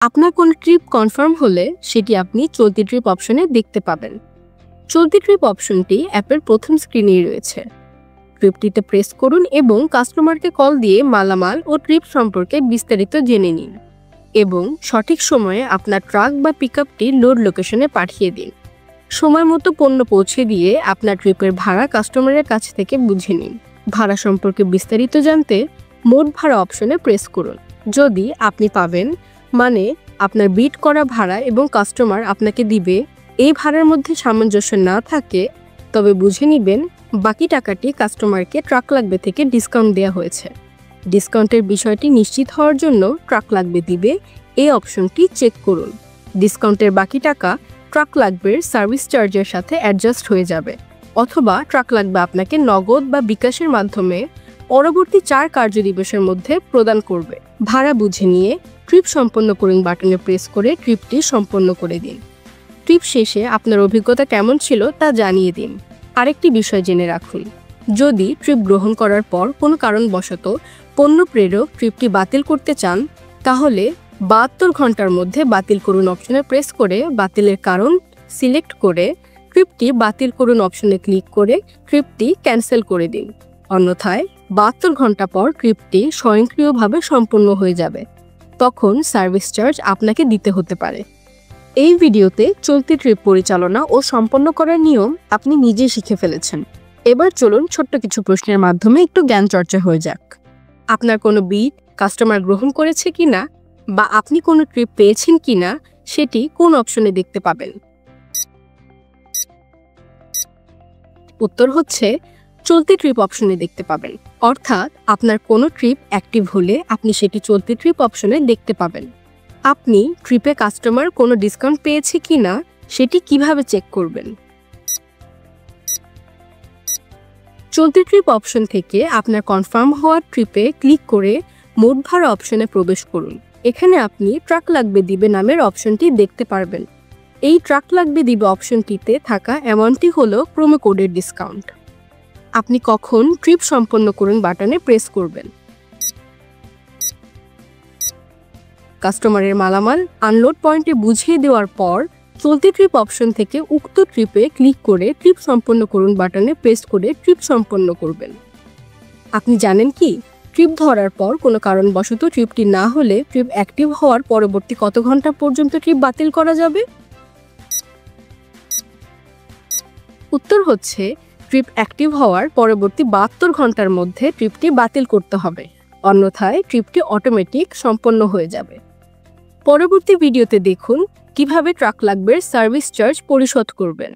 আপনার কোনো trip confirm হলে সেটি আপনি চলতি ট্রিপ অপশনে দেখতে পাবেন। চলতি ট্রিপ অপশনটি অ্যাপের প্রথম স্ক্রিনেই রয়েছে। ট্রিপটিতে প্রেস করুন এবং কাস্টমারকে কল দিয়ে মালামাল ও ট্রিপ সম্পর্কে বিস্তারিত জেনে নিন এবং সঠিক সময়ে আপনার ট্রাক বা পিকআপটি লোড লোকেশনে পাঠিয়ে দিন। সময় মতো পণ্য পৌঁছে দিয়ে আপনার ট্রিপের ভাড়া কাস্টমারের কাছ থেকে বুঝে নিন। ভাড়া সম্পর্কে বিস্তারিত জানতে মোট ভাড়া অপশনে প্রেস করুন। যদি আপনি পাবেন মানে আপনার বিড করা ভাড়া এবং কাস্টমার আপনাকে দিবে এই ভাড়ার মধ্যে সামঞ্জস্য না থাকে, তবে বুঝে নেবেন বাকি টাকাটি কাস্টমারকে ট্রাক লাগবে থেকে ডিসকাউন্ট দেওয়া হয়েছে। ডিসকাউন্টের বিষয়টি নিশ্চিত হওয়ার জন্য ট্রাক লাগবে দিবে এই অপশনটি চেক করুন। ডিসকাউন্টের বাকি টাকা ট্রাক লাগবের সার্ভিস চার্জের সাথে অ্যাডজাস্ট হয়ে যাবে, অথবা ট্রাক লাগবে আপনাকে নগদ বা বিকাশের মাধ্যমে পরবর্তী 4 কার্যদিবসের মধ্যে প্রদান করবে। ভাড়া বুঝে নিয়ে ট্রিপ সম্পন্ন করুন বাটনে প্রেস করে ট্রিপটি সম্পন্ন করে দিন। ট্রিপ শেষে আপনার অভিজ্ঞতা কেমন ছিল তা জানিয়ে দিন। আরেকটি বিষয় জেনে রাখুন, যদি ট্রিপ গ্রহণ করার পর কোনো কারণবশত পণ্য প্রেরক ট্রিপটি বাতিল করতে চান, তাহলে 72 ঘন্টার মধ্যে বাতিল করুন অপশনে প্রেস করে বাতিলের কারণ সিলেক্ট করে ট্রিপটি বাতিল করুন অপশনে ক্লিক করে ট্রিপটি ক্যান্সেল করে দিন। অন্যথায় 72 ঘন্টা পর ট্রিপটি স্বয়ংক্রিয়ভাবে সম্পূর্ণ হয়ে যাবে, তখন সার্ভিস চার্জ আপনাকে দিতে হতে পারে। এই ভিডিওতে চলতি ট্রিপ পরিচালনা ও সম্পন্ন করার নিয়ম আপনি নিজেই শিখে ফেলেছেন। এবার চলুন ছোট্ট কিছু প্রশ্নের মাধ্যমে একটু জ্ঞান চর্চা হয়ে যাক। আপনার কোনো বিড কাস্টমার গ্রহণ করেছে কিনা বা আপনি কোনো ট্রিপ পেয়েছেন কিনা সেটি কোন অপশনে দেখতে পাবেন? উত্তর হচ্ছে চলতি ট্রিপ অপশনে দেখতে পাবেন। অর্থাৎ আপনার কোনো ট্রিপ অ্যাক্টিভ হলে আপনি সেটি চলতি ট্রিপ অপশনে দেখতে পাবেন। আপনি ট্রিপে কাস্টমার কোনো ডিসকাউন্ট পেয়েছে কিনা সেটি কিভাবে চেক করবেন? চলতি ট্রিপ অপশন থেকে আপনার কনফার্ম হওয়ার ট্রিপে ক্লিক করে মোট ভাড়া অপশনে প্রবেশ করুন। এখানে আপনি ট্রাক লাগবে দিবে নামের অপশনটি দেখতে পারবেন। এই ট্রাক লাগবে দিবে অপশনটিতে থাকা অ্যামাউন্টটি হলো প্রোমো কোডের ডিসকাউন্ট। আপনি কখন ট্রিপ সম্পন্ন করুন বাটনে প্রেস করবেন। কাস্টমারের মালামাল আনলোড পয়েন্টে বুঝিয়ে দেওয়ার পর চলতি ট্রিপ অপশন থেকে উক্ত ট্রিপে ক্লিক করে ট্রিপ সম্পন্ন করুন বাটনে প্রেস করে ট্রিপ সম্পন্ন করবেন। আপনি জানেন কি, ট্রিপ ধরার পর কোনো কারণবশত ট্রিপটি না হলে ট্রিপ অ্যাক্টিভ হওয়ার পরবর্তী কত ঘন্টা পর্যন্ত ট্রিপ বাতিল করা যাবে? উত্তর হচ্ছে ট্রিপ অ্যাক্টিভ হওয়ার পরবর্তী 72 ঘন্টার মধ্যে ট্রিপটি বাতিল করতে হবে, অন্যথায় ট্রিপটি অটোমেটিক সম্পন্ন হয়ে যাবে। পরবর্তী ভিডিওতে দেখুন কিভাবে ট্রাক লাগবের সার্ভিস চার্জ পরিশোধ করবেন।